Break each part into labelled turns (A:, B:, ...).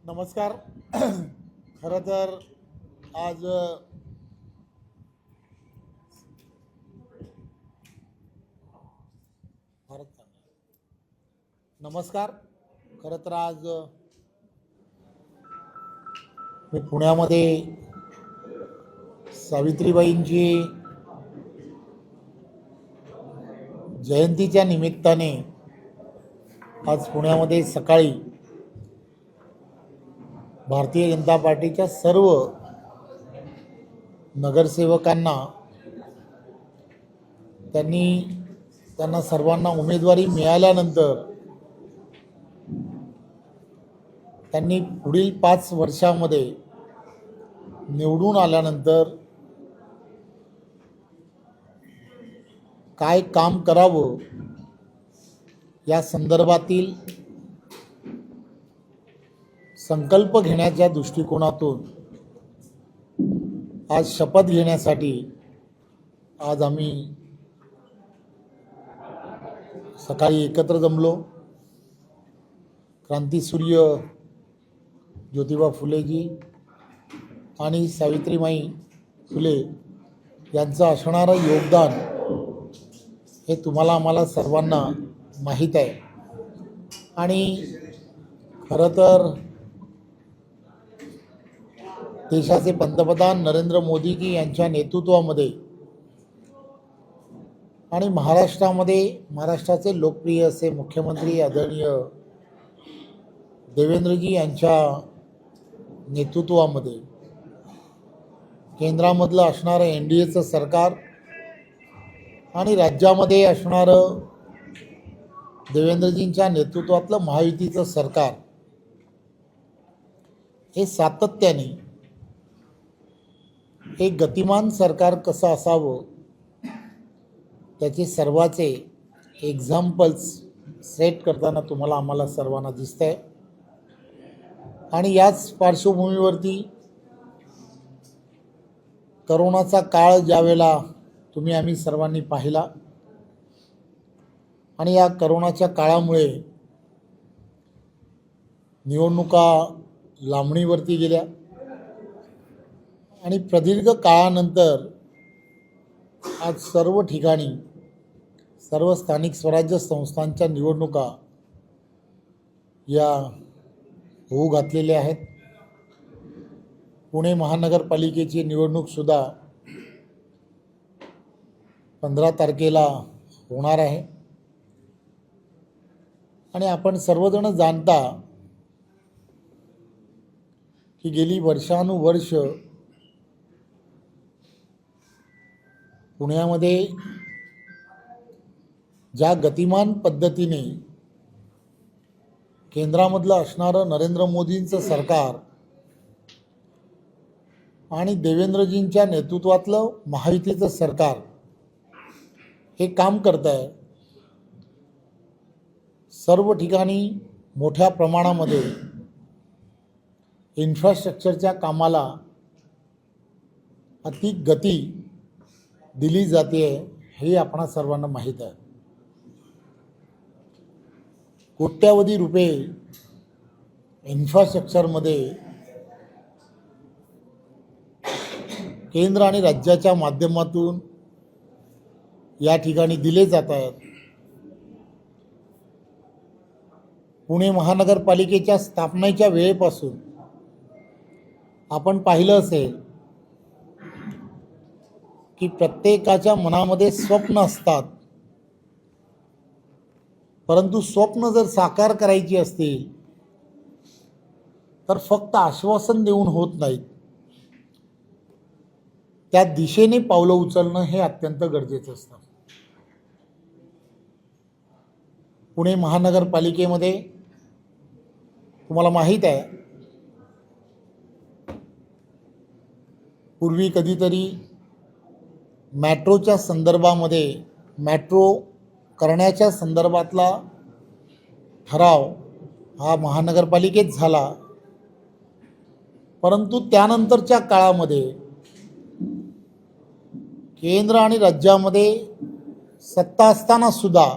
A: नमस्कार. खरं तर आज भारत नमस्कार. खरं तर आज मी पुण्यामध्ये सावित्रीबाईंची जयंतीच्या निमित्ताने आज पुण्यामध्ये सकाळी भारतीय जनता पार्टीच्या सर्व नगरसेवकांना त्यांना सर्वांना उमेदवारी मिळाल्यानंतर त्यांनी पुढील 5 वर्षामध्ये निवडून आल्यानंतर काय काम करावं या संदर्भातील संकल्प घेण्याच्या दृष्टिकोनातून आज शपथ घेण्यासाठी आज आम्ही सकाळी एकत्र जमलो. क्रांतीसूर्य ज्योतिबा फुलेजी आणि सावित्रीबाई फुले यांचं असणारं योगदान हे तुम्हाला आम्हाला सर्वांना माहीत आहे. आणि खरं तर देशाचे पंतप्रधान नरेंद्र मोदीजी यांच्या नेतृत्वामध्ये आणि महाराष्ट्राचे लोकप्रिय असे मुख्यमंत्री आदरणीय देवेंद्रजी यांच्या नेतृत्वामध्ये केंद्रामधलं असणारं NDAचं सरकार आणि राज्यामध्ये असणारं देवेंद्रजींच्या नेतृत्वातलं महायुतीचं सरकार हे सातत्याने एक गतिमान सरकार कसं असावं त्याचे सर्वाचे एक्झाम्पल्स सेट करताना तुम्हाला आम्हाला सर्वांना दिसत आहे. आणि याच पार्श्वभूमीवरती करोनाचा काळ ज्यावेळेला आम्ही सर्वांनी पाहिला आणि या करोनाच्या काळामुळे निवडणुका लांबणीवरती गेल्या आणि प्रदीर्घ काळानंतर आज सर्व ठिकाणी सर्व स्थानिक स्वराज्य संस्थांच्या निवडणुका या होऊ घातलेल्या आहेत. पुणे महानगरपालिकेची निवडणूकसुद्धा 15 तारखेला होणार आहे. आणि आपण सर्वजण जाणता की गेली वर्षानुवर्ष पुण्यामध्ये ज्या गतिमान पद्धतीने केंद्रामधलं असणारं नरेंद्र मोदींचं सरकार आणि देवेंद्रजींच्या नेतृत्वातलं महायुतीचं सरकार हे काम करत आहे. सर्व ठिकाणी मोठ्या प्रमाणामध्ये इन्फ्रास्ट्रक्चरच्या कामाला अति गती दिली जाते हे आपणा सर्वांना माहीत आहे. कोट्यावधी रुपये इन्फ्रास्ट्रक्चरमध्ये केंद्र आणि राज्याच्या माध्यमातून या ठिकाणी दिले जात आहेत. पुणे महानगरपालिकेच्या स्थापनेच्या वेळेपासून आपण पाहिलं असेल की प्रत्येकाच्या मनामध्ये स्वप्न असतात, परंतु स्वप्न जर साकार करायची असतील तर फक्त आश्वासन देऊन होत नाहीत, त्या दिशेने पावलं उचलणं हे अत्यंत गरजेचं असतं. पुणे महानगरपालिकेमध्ये तुम्हाला माहीत आहे पूर्वी कधीतरी मेट्रोच्या संदर्भामध्ये मेट्रो करण्याच्या संदर्भातला ठराव हा महानगरपालिकेत झाला, परंतु त्यानंतरच्या काळामध्ये केंद्र आणि राज्यामध्ये सत्ता असताना सुद्धा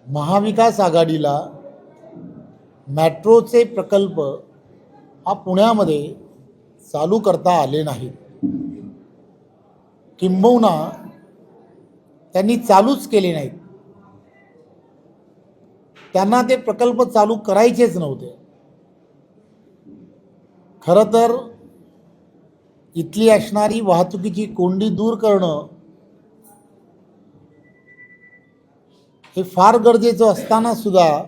A: महाविकास आघाडीला मेट्रोचे प्रकल्प हा पुण्यामध्ये चालू करता आले नाहीत, किंबहुना त्यांनी चालूच केले नाहीत. त्यांना ते प्रकल्प चालू करायचेच नव्हते. खरं तर इथली असणारी वाहतुकीची कोंडी दूर करणं हे फार गरजेचं असताना सुद्धा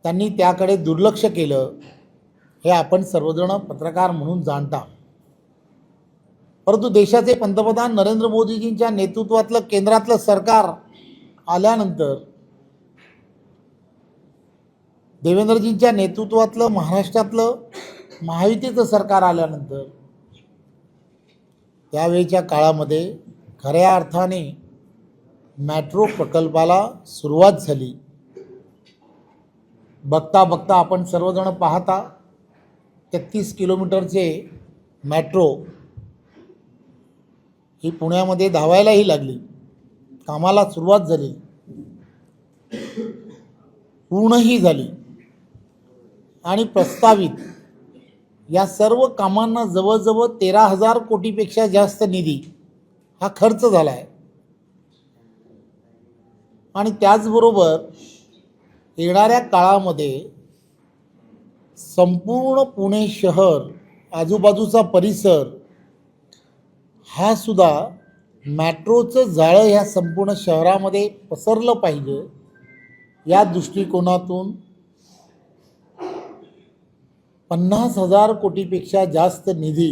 A: त्यांनी त्याकडे दुर्लक्ष केलं, हे आपण सर्वजण पत्रकार म्हणून जाणता. परंतु देशाचे पंतप्रधान नरेंद्र मोदीजींच्या नेतृत्वातलं केंद्रातलं सरकार आल्यानंतर, देवेंद्रजींच्या नेतृत्वातलं महाराष्ट्रातलं महायुतीचं सरकार आल्यानंतर त्यावेळच्या काळामध्ये खऱ्या अर्थाने मेट्रो प्रकल्पाला सुरुवात झाली. बघता बघता आपण सर्वजण पाहता 33 किलोमीटरचे मेट्रो ही पुण्यामध्ये धावायलाही लागली, कामाला सुरुवात झाली, पूर्णही झाली आणि प्रस्तावित या सर्व कामांना जवळजवळ 13,000 कोटीपेक्षा जास्त निधी हा खर्च झाला आहे. आणि त्याचबरोबर येणाऱ्या काळामध्ये संपूर्ण पुणे शहर, आजूबाजूचा परिसर हा सुद्धा मेट्रोचं जाळं ह्या संपूर्ण शहरामध्ये पसरलं पाहिजे, या दृष्टिकोनातून 50,000 कोटीपेक्षा जास्त निधी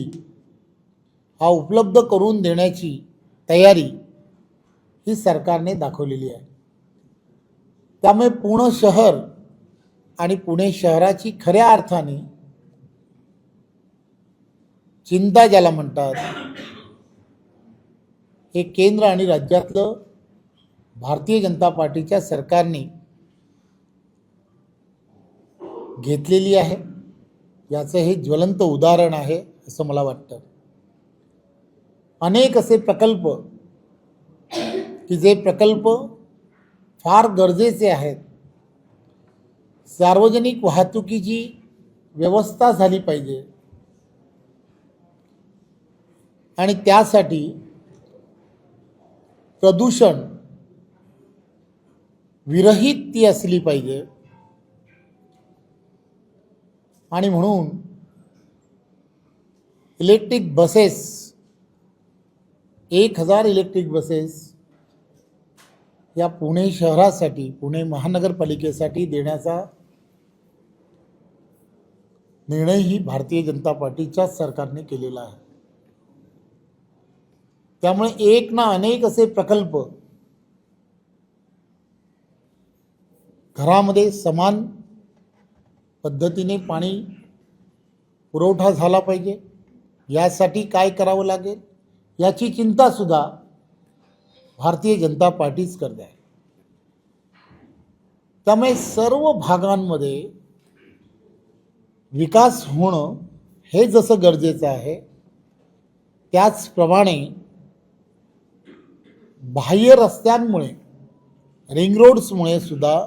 A: हा उपलब्ध करून देण्याची तयारी ही सरकारने दाखवलेली आहे. त्यामुळे पुणे शहर आणि पुणे शहराची खऱ्या अर्थाने चिंता ज्याला म्हणतात, हे केंद्र आणि राज्यातलं भारतीय जनता पार्टीच्या सरकारने घेतलेली आहे. याचं हे ज्वलंत उदाहरण आहे असं मला वाटतं. अनेक असे प्रकल्प की जे प्रकल्प फार गरजेचे आहेत. सार्वजनिक वाहतुकीची व्यवस्था झाली पाहिजे आणि त्यासाठी प्रदूषण विरहित ती असली पाहिजे. आणि म्हणून इलेक्ट्रिक बसेस, 1,000 इलेक्ट्रिक बसेस या पुणे शहरासाठी, पुणे महानगरपालिकेसाठी देण्याचा निर्णयही भारतीय जनता पार्टीच्या सरकारने केलेला आहे. त्यामुळे एक ना अनेक असे प्रकल्प घरामध्ये समान पद्धतीने पाणी पुरवठा झाला पाहिजे, यासाठी काय करावं लागेल याची चिंता सुद्धा भारतीय जनता पार्टीच करते आहे. त्यामुळे सर्व भागांमध्ये विकास होणं हे जसं गरजेचं आहे, त्याचप्रमाणे बाह्य रस्त्यांमुळे, रिंग रोड्समुळे सुद्धा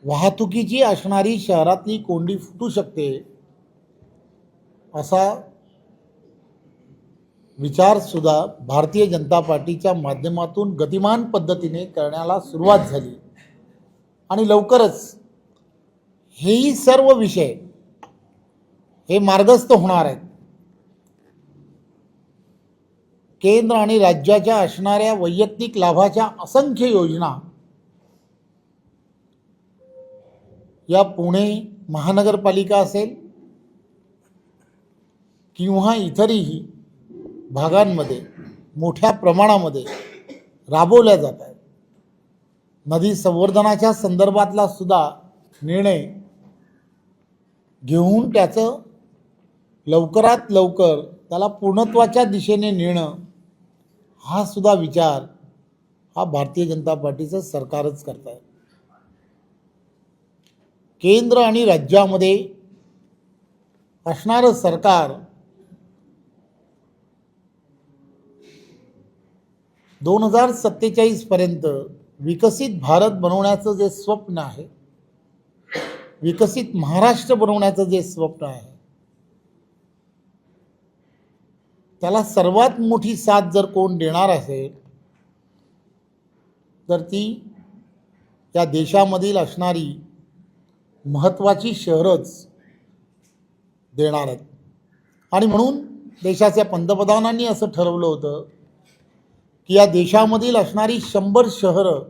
A: वाहतुकीची असणारी शहरातली कोंडी फुटू शकते, असा विचार सुद्धा भारतीय जनता पार्टीच्या माध्यमातून गतिमान पद्धतीने करण्याला सुरुवात झाली. आणि लवकरच हेही सर्व विषय हे मार्गस्थ होणार आहेत. केंद्र आणि राज्याच्या असणाऱ्या वैयक्तिक लाभाच्या असंख्य योजना या पुणे महानगरपालिका असेल किंवा इतरही भागांमध्ये मोठ्या प्रमाणामध्ये राबवल्या जात आहेत. नदी संवर्धनाच्या संदर्भातला सुद्धा निर्णय घेऊन त्याचं लवकरात लवकर त्याला पूर्णत्वाच्या दिशेने नेणं, हा सुद्धा विचार हा भारतीय जनता पार्टीचं सरकारच करत आहे. केंद्र आणि राज्यामध्ये असणारं सरकार 2047 पर्यंत विकसित भारत बनवण्याचं जे स्वप्न आहे, विकसित महाराष्ट्र बनवण्याचं जे स्वप्न आहे, त्याला सर्वात मोठी साथ जर कोण देणार असेल तर ती या देशामधील असणारी महत्त्वाची शहरच देणार आहेत. आणि म्हणून देशाच्या पंतप्रधानांनी असं ठरवलं होतं की या देशामधील असणारी 100 शहरं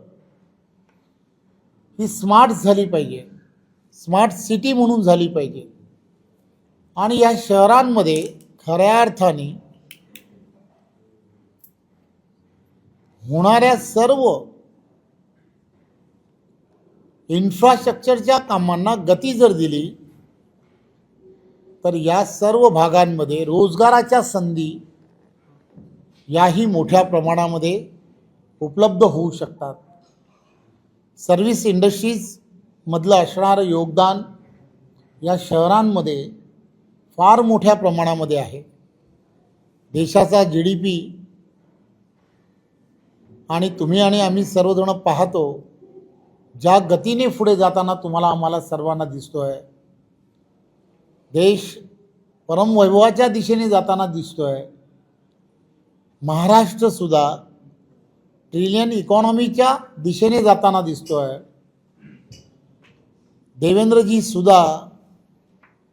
A: ही स्मार्ट झाली पाहिजे, स्मार्ट सिटी म्हणून झाली पाहिजे. आणि या शहरांमध्ये खऱ्या अर्थाने होणाऱ्या सर्व इन्फ्रास्ट्रक्चरच्या कामांना गती जर दिली तर या सर्व भागांमध्ये रोजगाराच्या संधी याही मोठ्या प्रमाणामध्ये उपलब्ध होऊ शकतात. सर्व्हिस इंडस्ट्रीजमधलं असणारं योगदान या शहरांमध्ये फार मोठ्या प्रमाणामध्ये आहे. देशाचा GDP आणि तुम्ही आणि आम्ही सर्वजण पाहतो ज्या गतीने पुढे जाताना तुम्हाला आम्हाला सर्वांना दिसतो आहे. देश परमवैभवाच्या दिशेने जाताना दिसतो आहे. महाराष्ट्रसुद्धा ट्रिलियन इकॉनॉमीच्या दिशेने जाताना दिसतो आहे. देवेंद्रजी सुद्धा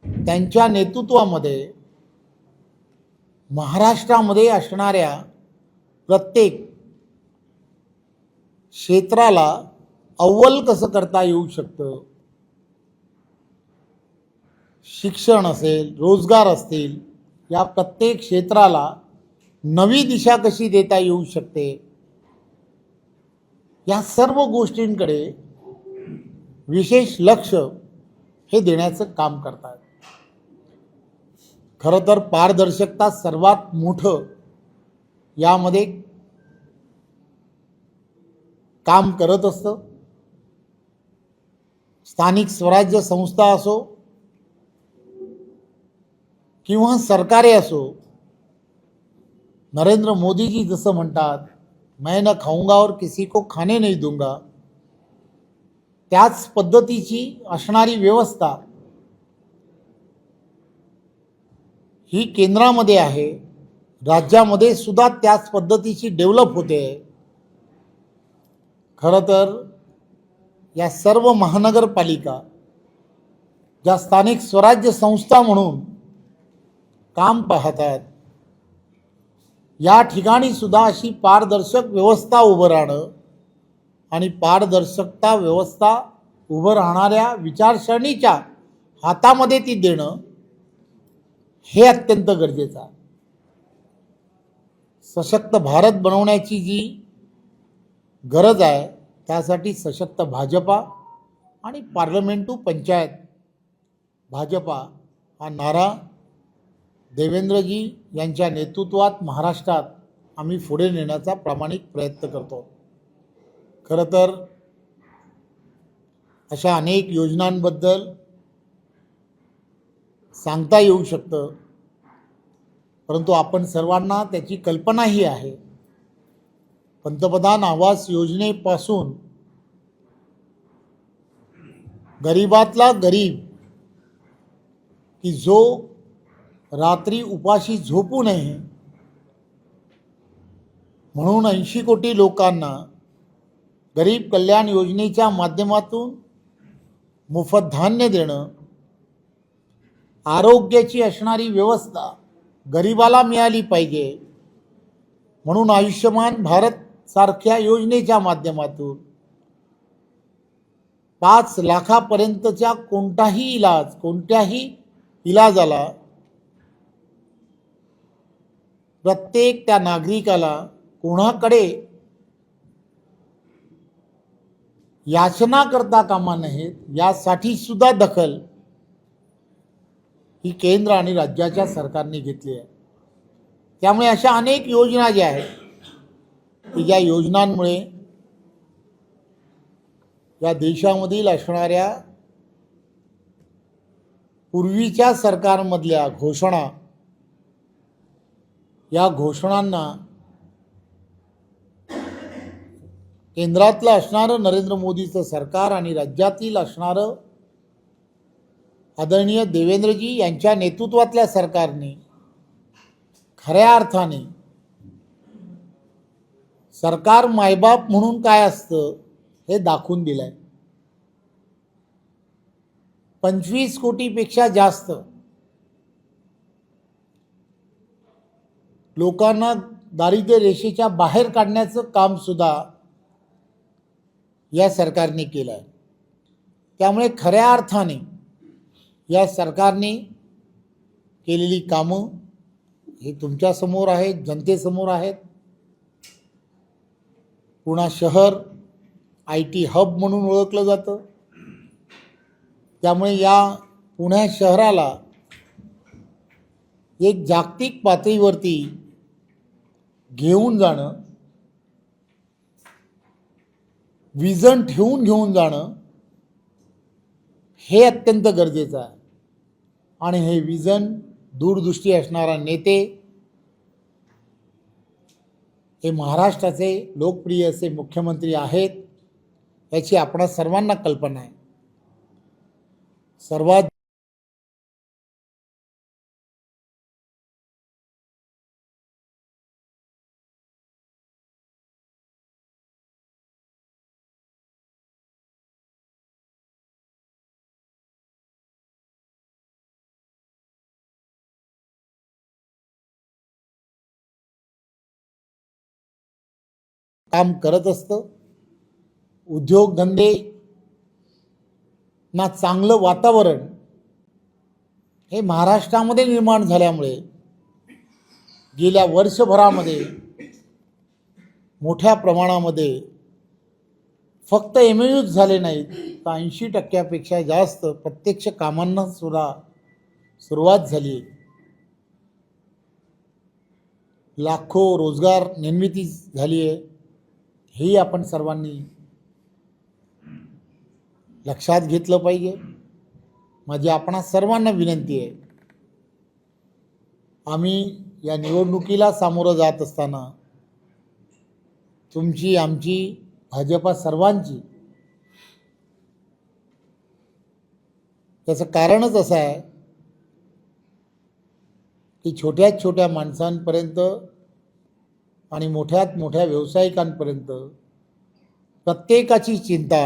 A: त्यांच्या नेतृत्वामध्ये महाराष्ट्रामध्ये असणाऱ्या प्रत्येक क्षेत्राला अव्वल कसं करता येऊ शकतं, शिक्षण असेल, रोजगार असतील, या प्रत्येक क्षेत्राला नवी दिशा कशी देता येऊ शकते, या सर्व गोष्टींकडे विशेष लक्ष हे देण्याचं काम करतात. खरं तर पारदर्शकता सर्वात मोठं यामध्ये काम करत असतं. स्थानिक स्वराज्य संस्था असो किंवा सरकारे असो, नरेंद्र मोदी जी जसं म्हणतात, मैं न खाऊंगा और किसी को खाने नहीं दूंगा, त्याच पद्धतीची असणारी व्यवस्था ही केंद्रामध्ये आहे. राज्यामध्ये सुद्धा त्याच पद्धतीची डेव्हलप होते. खरं तर या सर्व महानगरपालिका ज्या स्थानिक स्वराज्य संस्था म्हणून काम पाहतात, या ठिकाणी सुद्धा अशी पारदर्शक व्यवस्था उभं राहणं आणि पारदर्शकता व्यवस्था उभं राहणाऱ्या विचारसरणीच्या हातामध्ये ती देणं हे अत्यंत गरजेचं आहे. सशक्त भारत बनवण्याची जी गरज आहे त्यासाठी सशक्त भाजपा आणि पार्लमेंट टू पंचायत भाजपा हा नारा देवेंद्रजी यांच्या नेतृत्वात महाराष्ट्रात आम्ही पुढे नेण्याचा प्रामाणिक प्रयत्न करतो. खरं तर अशा अनेक योजनांबद्दल सांगता येऊ शकतं, परंतु आपण सर्वांना त्याची कल्पनाही आहे. पंतप्रधान आवास योजनेपासून गरीबातला गरीब की जो रात्री उपाशी झोपू नये म्हणून 80 कोटी लोकांना गरीब कल्याण योजनेच्या माध्यमातून मोफत धान्य देणं, आरोग्याची असणारी व्यवस्था गरीबाला मिळाली पाहिजे म्हणून आयुष्यमान भारत सारख्या योजनेच्या माध्यमातून 5 लाखापर्यंतच्या कोणत्याही इलाजाला प्रत्येक त्या नागरिकाला कोणाकडे याचना करता कामा नयेत यासाठी सुद्धा दखल ही केंद्र आणि राज्याच्या सरकारने घेतली आहे. त्यामुळे अशा अनेक योजना ज्या आहेत की ज्या योजनांमुळे या देशामधील असणाऱ्या पूर्वीच्या सरकारमधल्या घोषणा, या घोषणांना केंद्रातलं असणारं नरेंद्र मोदीचं सरकार आणि राज्यातील असणारं आदरणीय देवेंद्रजी यांच्या नेतृत्वातल्या सरकारने खऱ्या अर्थाने सरकार मायबाप म्हणून काय असतं हे दाखवून दिलंय. 25 कोटीपेक्षा जास्त लोकांना दारिद्र्य रेषेच्या बाहेर काढण्याचं काम सुद्धा या सरकारने केलं आहे. त्यामुळे खऱ्या अर्थाने या सरकारने केलेली कामं हे तुमच्यासमोर आहेत, जनतेसमोर आहेत. पुणे शहर IT हब म्हणून ओळखलं जातं. त्यामुळे या पुणे शहराला एक जागतिक पातळीवरती घेऊन जाणं, विजन ठेवून घेऊन जाणं हे अत्यंत गरजेचं आहे. आणि हे विजन दूरदृष्टी असणारा नेते हे महाराष्ट्राचे लोकप्रिय असे मुख्यमंत्री आहेत याची आपणा सर्वांना कल्पना आहे. सर्वात काम करत असतं. उद्योगधंदे ना चांगलं वातावरण हे महाराष्ट्रामध्ये निर्माण झाल्यामुळे गेल्या वर्षभरामध्ये मोठ्या प्रमाणामध्ये फक्त MOUच झाले नाहीत, तर 80% जास्त प्रत्यक्ष कामांना सुद्धा सुरुवात झाली. लाखो रोजगार निर्मिती झाली आहे. हेही आपण सर्वांनी लक्षात घेतलं पाहिजे. माझी आपणा सर्वांना विनंती आहे, आम्ही या निवडणुकीला सामोरं जात असताना तुमची, आमची, भाजपा सर्वांची त्याचं कारणच असं आहे की छोट्यात छोट्या माणसांपर्यंत आणि मोठ्यात मोठ्या व्यावसायिकांपर्यंत प्रत्येकाची चिंता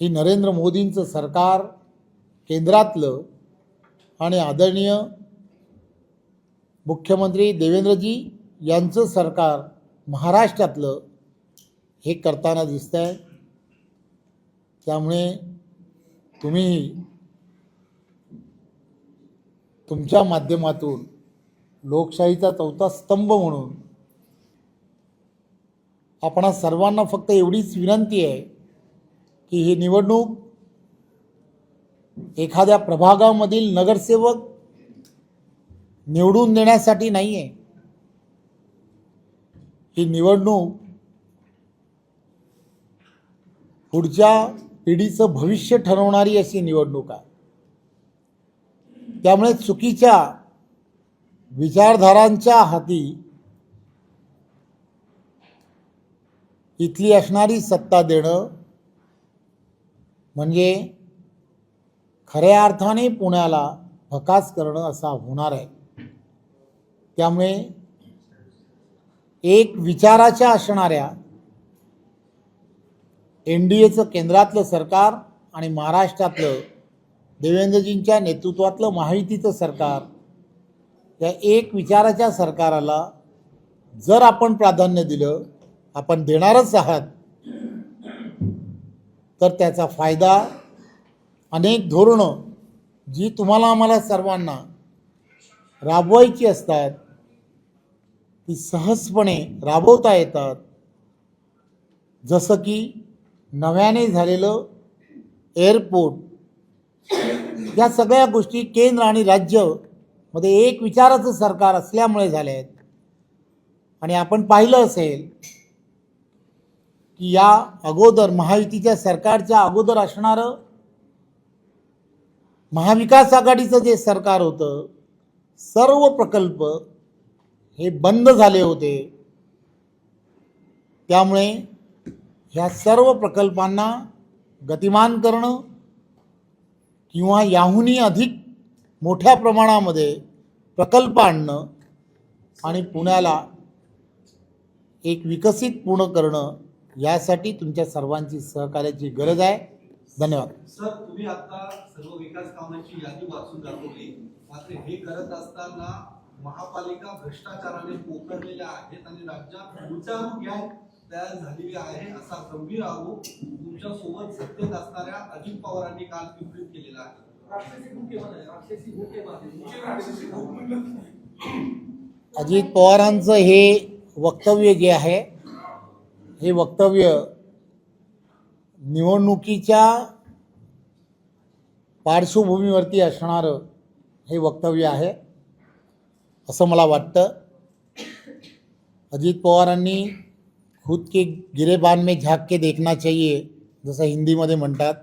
A: ही नरेंद्र मोदींचं सरकार केंद्रातलं आणि आदरणीय मुख्यमंत्री देवेंद्रजी यांचं सरकार महाराष्ट्रातलं हे करताना दिसतंय. त्यामुळे तुम्ही तुमच्या माध्यमातून लोकशाहीचा चौथा स्तंभ म्हणून आपणा सर्वांना फक्त एवढीच विनंती आहे की ही निवडणूक एखाद्या प्रभागामधील नगरसेवक निवडून देण्यासाठी नाही आहे. ही निवडणूक पुढच्या पिढीचं भविष्य ठरवणारी अशी निवडणूक आहे. त्यामुळे चुकीच्या विचारधारांच्या हाती इथली असणारी सत्ता देणं म्हणजे खऱ्या अर्थाने पुण्याला भकास करणं असा होणार आहे. त्यामुळे एक विचाराच्या असणाऱ्या NDAचं केंद्रातलं सरकार आणि महाराष्ट्रातलं देवेंद्रजींच्या नेतृत्वातलं महायुतीचं सरकार या एक विचाराच्या सरकाराला जर आपण प्राधान्य दिलं, आपण देणारच आहात, तर त्याचा फायदा अनेक धोरणं जी तुम्हाला आम्हाला सर्वांना राबवायची असतात ती सहजपणे राबवता येतात. जसं की नव्याने झालेलं एअरपोर्ट, या सगळ्या गोष्टी केंद्र आणि राज्य मध्ये एक विचाराचं सरकार असल्यामुळे झाले आहेत. आणि आपण पाहिलं असेल की या अगोदर महायुतीच्या सरकारच्या अगोदर असणारं महाविकास आघाडीचं जे सरकार होतं, सर्व प्रकल्प हे बंद झाले होते. त्यामुळे ह्या सर्व प्रकल्पांना गतिमान करणं किंवा याहूनही अधिक मोठ्या प्रमाणामध्ये प्रकल्प आणणं आणि पुण्याला एक विकसित पूर्ण करणं यासाठी तुमच्या सर्वांची सहकार्याची गरज आहे. धन्यवाद.
B: सर, तुम्ही आता सर्व विकास कामांची यादी वाचून दाखवली, मात्र हे करत असताना महापालिका भ्रष्टाचाराने पोखरलेल्या आहेत आणि राज्यात लुटारू गँग तयार झालेली आहे असा गंभीर आरोप तुमच्या सोबत सत्तेत असणाऱ्या अजित पवारांनी काल पिंपरीत केलेला आहे.
A: अजित पवारांचं हे वक्तव्य जे आहे हे वक्तव्य निवडणुकीच्या पार्श्वभूमीवरती असणारं हे वक्तव्य आहे असं मला वाटतं. अजित पवारांनी खुद के गिरेबान में झाँक के देखना चाहिए जसं हिंदीमध्ये म्हणतात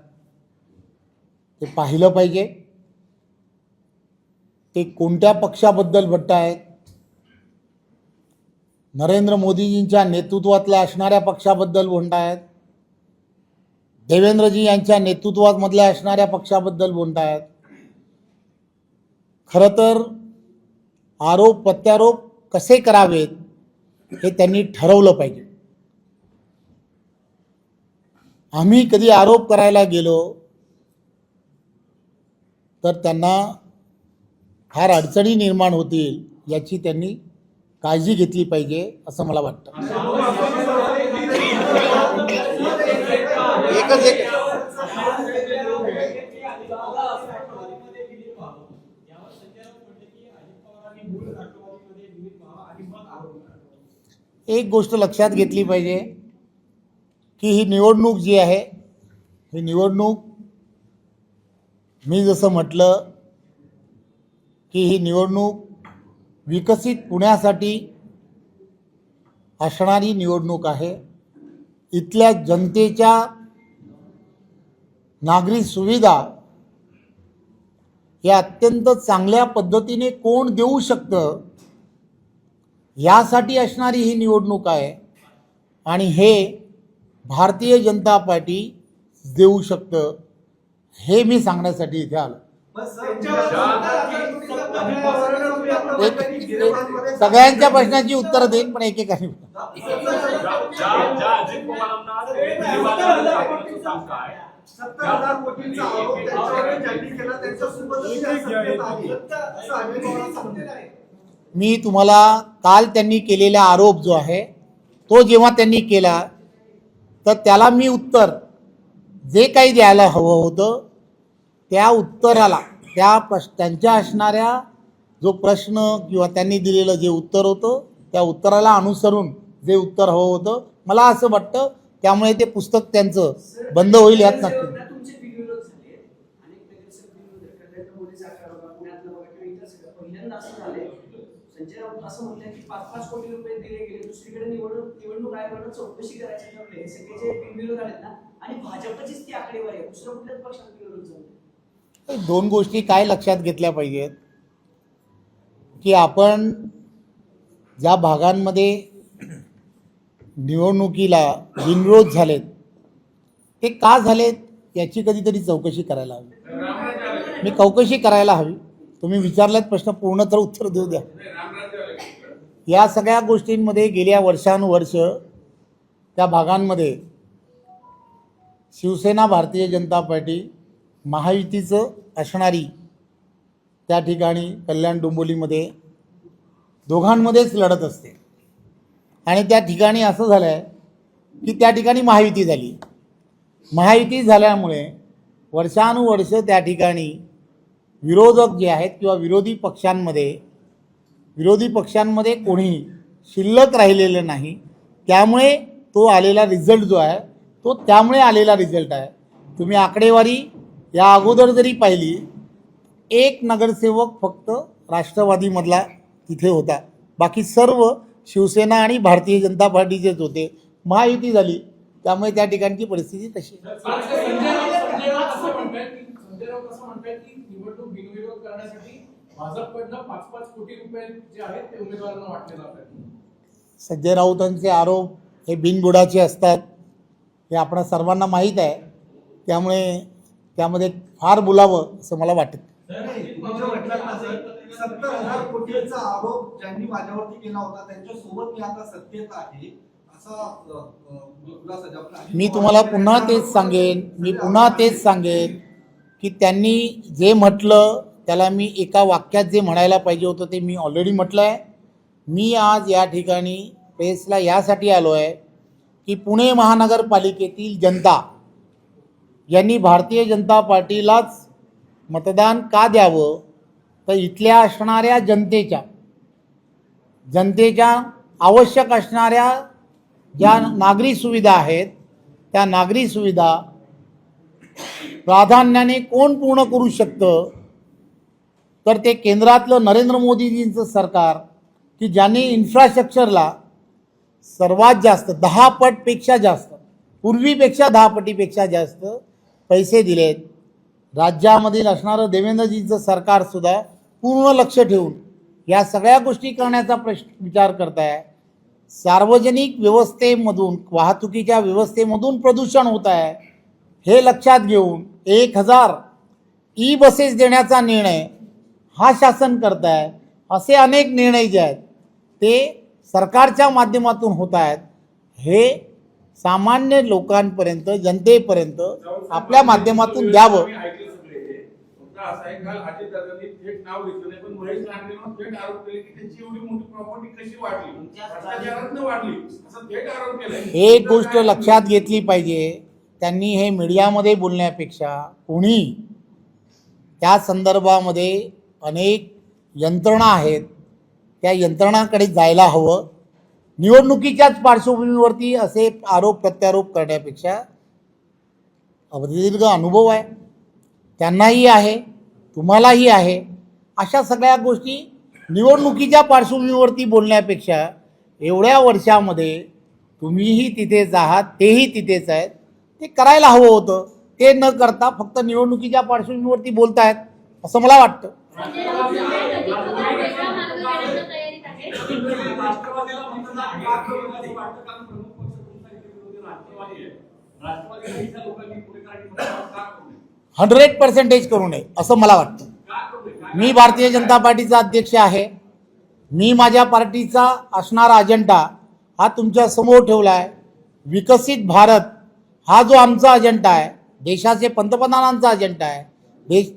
A: ते पाहिलं पाहिजे. ते कोणत्या पक्षाबद्दल भट्ट आहेत, नरेंद्र मोदीजींच्या नेतृत्वातल्या असणाऱ्या पक्षाबद्दल बोलत आहेत, देवेंद्रजी यांच्या नेतृत्वामधल्या असणाऱ्या पक्षाबद्दल बोलत आहेत. खरं तर आरोप प्रत्यारोप कसे करावेत हे त्यांनी ठरवलं पाहिजे. आम्ही कधी आरोप करायला गेलो तर त्यांना फार अडचणी निर्माण होतील याची त्यांनी काळजी घेतली पाहिजे असं मला वाटतं. एक गोष्ट लक्षात घेतली पाहिजे की ही निवडणूक जी आहे ही निवडणूक मी जसं म्हटलं की ही निवडणूक विकसित पुण्यासाठी असणारी निवडणूक आहे. इथल्या जनतेच्या नागरी सुविधा या अत्यंत चांगल्या पद्धतीने कोण देऊ शकतं यासाठी असणारी ही निवडणूक आहे आणि हे भारतीय जनता पार्टी देऊ शकतं हे मी सांगण्यासाठी इथे आलो. सगळ्यांच्या प्रश्नाची उत्तर देईन पण एकेकाने. मी तुम्हाला काल त्यांनी केलेला आरोप जो आहे तो जेव्हा त्यांनी केला तर त्याला मी उत्तर जे काही द्यायला हवं होतं त्या उत्तराला त्यांच्या असणाऱ्या जो प्रश्न किंवा त्यांनी दिलेलं जे उत्तर होतं त्या उत्तराला अनुसरून जे उत्तर हवं होतं मला असं वाटतं. त्यामुळे ते पुस्तक त्यांचं बंद होईल यात नक्की.
C: संजय राऊत असं म्हणतात की 5-5 कोटी रुपये दिले गेले, दुसरीकडे निवडणूक आयोगानं चौकशी करायचे ठरले. हे सगळे जे बिनविरोध आहेत ना आणि भाजपचीच ती आकडेवारी आहे, दुसऱ्या कुठल्याच पक्षाचा विरोध झाला.
A: दोन गोष्टी काय लक्षात घेतल्या पाहिजेत की आपण ज्या भागांमध्ये निवडणुकीला बिनविरोध झालेत ते का झालेत याची कधीतरी चौकशी करायला हवी. मी चौकशी करायला हवी. तुम्ही विचारलात प्रश्न पूर्ण तर उत्तर देऊ द्या. या सगळ्या गोष्टींमध्ये गेल्या वर्षानुवर्ष त्या भागांमध्ये शिवसेना भारतीय जनता पार्टी महायुतीचं असणारी त्या ठिकाणी कल्याण डोंबिवलीमध्ये दोघांमध्येच लढत असते आणि त्या ठिकाणी असं झालं आहे की त्या ठिकाणी महायुती झाली. महायुती झाल्यामुळे वर्षानुवर्ष त्या ठिकाणी विरोधक जे आहेत किंवा विरोधी पक्षांमध्ये कोणी शिल्लक राहिलेलं नाही. त्यामुळे तो आलेला रिझल्ट जो आहे तो त्यामुळे आलेला रिझल्ट आहे. तुम्ही आकडेवारी या अगोदर जरी पाहिली एक नगरसेवक फक्त राष्ट्रवादीमधला तिथे होता, बाकी सर्व शिवसेना आणि भारतीय जनता पार्टीचेच होते. महायुती झाली त्यामुळे त्या ठिकाणची परिस्थिती तशी.
D: निवडणूक बिनविरोध करण्यासाठी भाजपकडनं 5-5 कोटी रुपये जे आहेत ते उमेदवारांना वाटले जातात.
A: संजय राऊतांचे आरोप हे बिनबुडाचे असतात हे आपणा सर्वांना माहीत आहे. त्यामुळे त्यामध्ये फार बोलावं असं मला वाटत नाही.
B: तुम्ही जो म्हटलात ना सर, 70,000 कोटीचा आरोप ज्यांनी माझ्यावरती केला होता त्यांच्यासोबत मी आता सत्तेत आहे असा खुलासा ज्याप्रमाणे अजित
A: मी
B: पवार
A: तुम्हाला
B: यांनी
A: पुन्हा
B: केला
A: तेच
B: होता.
A: सांगेन की त्यांनी जे म्हटलं त्याला मी एका वाक्यात जे म्हणायला पाहिजे होतं ते मी ऑलरेडी म्हटलं आहे. मी आज या ठिकाणी प्रेसला यासाठी आलो आहे की पुणे महानगरपालिकेतील जनता यांनी भारतीय जनता पार्टीलाच मतदान का द्यावं, तर इथल्या असणाऱ्या जनतेच्या आवश्यक असणाऱ्या ज्या नागरी सुविधा आहेत त्या नागरी सुविधा प्राधान्याने कोण पूर्ण करू शकतं, तर ते केंद्रातलं नरेंद्र मोदीजींचं सरकार की ज्यांनी इन्फ्रास्ट्रक्चरला सर्वात जास्त 10 पटपेक्षा जास्त पूर्वीपेक्षा 10 पटीपेक्षा जास्त पैसे दिलेत. राज्यामधील असणारं देवेंद्रजींचं सरकारसुद्धा पूर्ण लक्ष ठेवून या सगळ्या गोष्टी करण्याचा विचार करत आहे. सार्वजनिक व्यवस्थेमधून वाहतुकीच्या व्यवस्थेमधून प्रदूषण होत आहे हे लक्षात घेऊन 1000 ई बसेस देण्याचा निर्णय हा शासन करत आहे. असे अनेक निर्णय जे आहेत ते सरकारच्या माध्यमातून होत आहेत. हे सामान्य लोकांपर्यंत जनतेपर्यंत आपल्या माध्यमातून द्यावं.
D: असं आहे, काल अजितदादांनी थेट नाव घेतलं नाही पण महेश लांडेंवर थेट आरोप केले की त्यांची एवढी मोठी प्रॉपर्टी कशी वाढली, भ्रष्टाचारातनं वाढली असं थेट आरोप केलाय.
A: एक गोष्ट लक्षात घेतली पाहिजे, त्यांनी हे मीडियामध्ये बोलण्यापेक्षा कोणी त्या संदर्भामध्ये अनेक यंत्रणा आहेत त्या यंत्रणाकडे जायला हवं. निवडणुकीच्याच पार्श्वभूमीवरती असे आरोप प्रत्यारोप करण्यापेक्षा दीर्घ अनुभव आहे त्यांनाही आहे तुम्हालाही आहे. अशा सगळ्या गोष्टी निवडणुकीच्या पार्श्वभूमीवरती बोलण्यापेक्षा एवढ्या वर्षामध्ये तुम्हीही तिथेच आहात तेही तिथेच आहेत ते करायला हवं होतं. ते न करता फक्त निवडणुकीच्या पार्श्वभूमीवरती बोलतायत असं मला वाटतं.
C: राष्ट्रवादीला मतदान का करू नये वाटतं, कारण प्रमुख पक्ष तुमचा इथे विरोधी राष्ट्रवादी आहे. राष्ट्रवादीला इथल्या लोकांनी पुढेकरांनी मतदान का करू नये?
A: 100% करू नये असं मला वाटतं. मी भारतीय जनता पार्टीचा अध्यक्ष आहे. मी माझ्या पार्टीचा असणारा अजेंडा हा तुमच्या समोर ठेवला आहे. विकसित भारत हा जो आमचा अजेंडा आहे, देशाचे पंतप्रधानांचा अजेंडा आहे,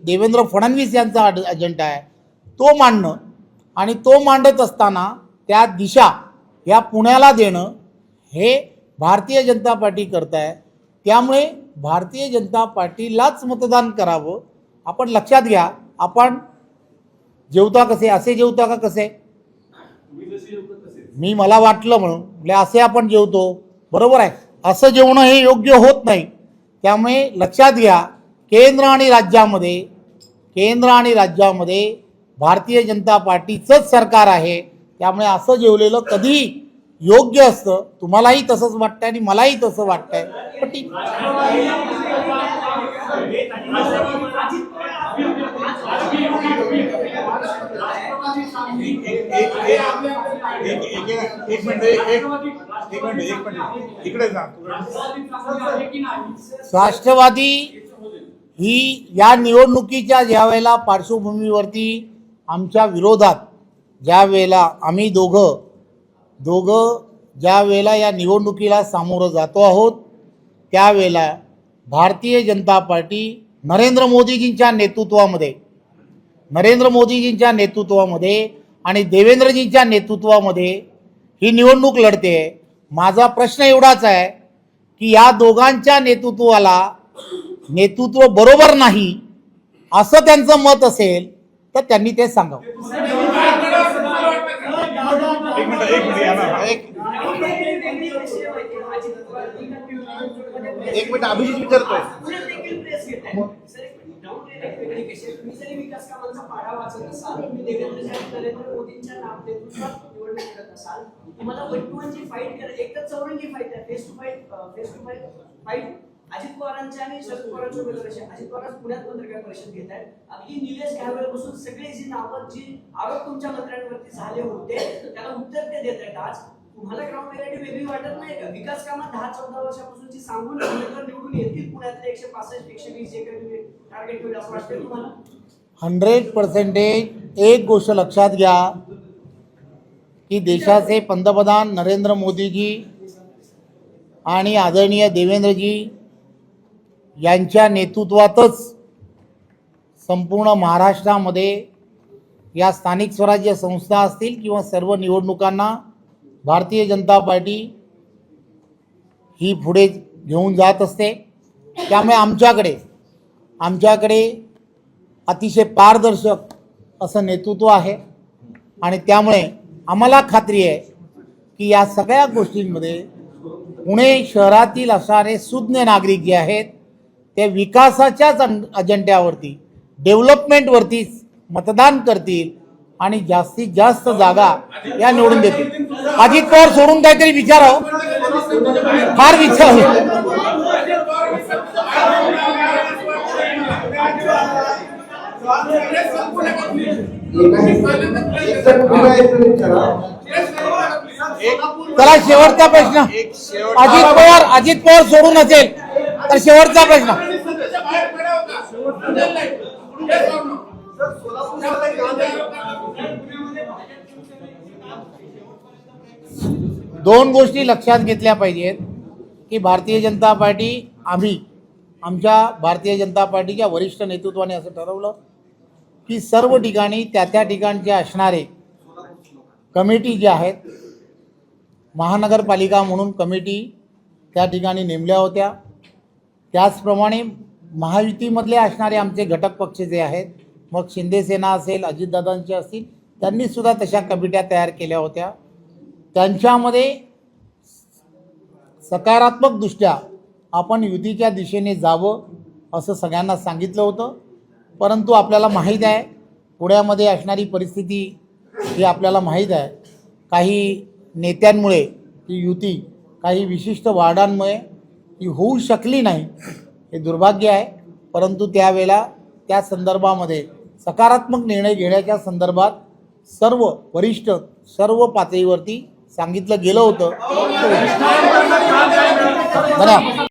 A: देवेंद्र फडणवीस यांचा अजेंडा आहे, तो मांडणं आणि तो मांडत असताना त्या दिशा या पुण्याला देणं हे भारतीय जनता पार्टी करत आहे. त्यामुळे भारतीय जनता पार्टीलाच मतदान करावं. आपण लक्षात घ्या, आपण जेवता कसे, असे जेवता का कसे? मी मला वाटलं म्हणून म्हणजे असे आपण जेवतो, बरोबर आहे. असं जेवणं हे योग्य होत नाही. त्यामुळे लक्षात घ्या, केंद्र आणि राज्यामध्ये भारतीय जनता पार्टीचंच सरकार आहे. त्यामुळे असं जेवलेलं कधी योग्य असतं. तुम्हालाही तसंच वाटतंय आणि मलाही तसं वाटतंय. पण ठीक राष्ट्रवादी ही या निवडणुकीच्या ज्या वेळेला पार्श्वभूमीवरती आमच्या विरोधात ज्या वेळेला आम्ही दोघं ज्या वेळेला या निवडणुकीला सामोरं जातो आहोत त्यावेळेला भारतीय जनता पार्टी नरेंद्र मोदीजींच्या नेतृत्वामध्ये आणि देवेंद्रजींच्या नेतृत्वामध्ये ही निवडणूक लढते. माझा प्रश्न एवढाच आहे की या दोघांच्या नेतृत्व बरोबर नाही असं त्यांचं मत असेल तर त्यांनी ते सांगावं.
E: एक मिनिट अभिजित विचारतोय.
C: विकास कामांचा पाढा वाचत असाल, तुम्ही नरेंद्र मोदींच्या निवडणूक करत असाल, तुम्हाला 1-to-1 फाईट करा. एक तर चौरंगी फाईट आहे, फेस टू फाईट अजित पवारांच्या आणि शरद पवारांच्या उमेदवारांची. अजित पवार पुण्यात पत्रकार परिषद घेत आहेत. अगदी निलेश घालवेपासून सगळे जी नावं जी आरोप तुमच्या मंत्र्यांवरती झाले होते त्याला उत्तर ते देत आहेत. आज तुम्हाला ग्राउंड रियालिटी वेगळी वाटत नाही का? विकास कामात 10-14 वर्षापासूनची सांगून उमेदवार निवडून येतील पुण्यातले 165-120 जे काही तुम्ही टार्गेट ठेवले असं वाटतं तुम्हाला?
A: 100% एक गोष्ट लक्षात घ्या की देशाचे पंतप्रधान नरेंद्र मोदीजी आणि आदरणीय देवेंद्रजी यांच्या नेतृत्वातच संपूर्ण महाराष्ट्रामध्ये या स्थानिक स्वराज्य संस्था असतील किंवा सर्व निवडणुकांना भारतीय जनता पार्टी ही पुढे घेऊन जात असते. त्यामुळे आमच्याकडे अतिशय पारदर्शक असं नेतृत्व आहे आणि त्यामुळे आम्हाला खात्री आहे की या सगळ्या गोष्टींमध्ये पुणे शहरातील असणारे सुज्ञ नागरिक जे आहेत ते विकासाच्याच अजेंड्यावरती डेव्हलपमेंटवरतीच मतदान करतील आणि जास्तीत जास्त जागा या निवडून देतील. अजित पवार सोडून काहीतरी विचारावं, फार विचार. चला शेवटचा प्रश्न. अजित पवार सोडून असेल तर शेवटचा प्रश्न. दोन गोष्टी लक्षात घेतल्या पाहिजेत की भारतीय जनता पार्टी आमच्या भारतीय जनता पार्टीच्या वरिष्ठ नेतृत्वाने असं ठरवलं की सर्व ठिकाणी त्या ठिकाणचे असणारे कमिटी जे आहेत, महानगरपालिका म्हणून कमिटी त्या ठिकाणी नेमल्या होत्या. त्याचप्रमाणे महायुतीमधले असणारे आमचे घटक पक्ष जे आहेत, मग शिंदेसेना असेल, अजितदादांचे असतील, त्यांनीसुद्धा तशा कमिट्या तयार केल्या होत्या. त्यांच्यामध्ये सकारात्मकदृष्ट्या आपण युतीच्या दिशेने जावं असं सगळ्यांना सांगितलं होतं. परंतु आपल्याला माहीत आहे पुण्यामध्ये असणारी परिस्थिती ही आपल्याला माहीत आहे. काही नेत्यांमुळे ही युती काही विशिष्ट वार्डांमुळे ही होऊ शकली नाही, हे दुर्भाग्य आहे. परंतु त्यावेळेला त्या संदर्भामध्ये सकारात्मक निर्णय घेण्याच्या संदर्भात सर्व वरिष्ठ सर्व पातळीवरती सांगितलं गेलं होतं. धन्यवाद.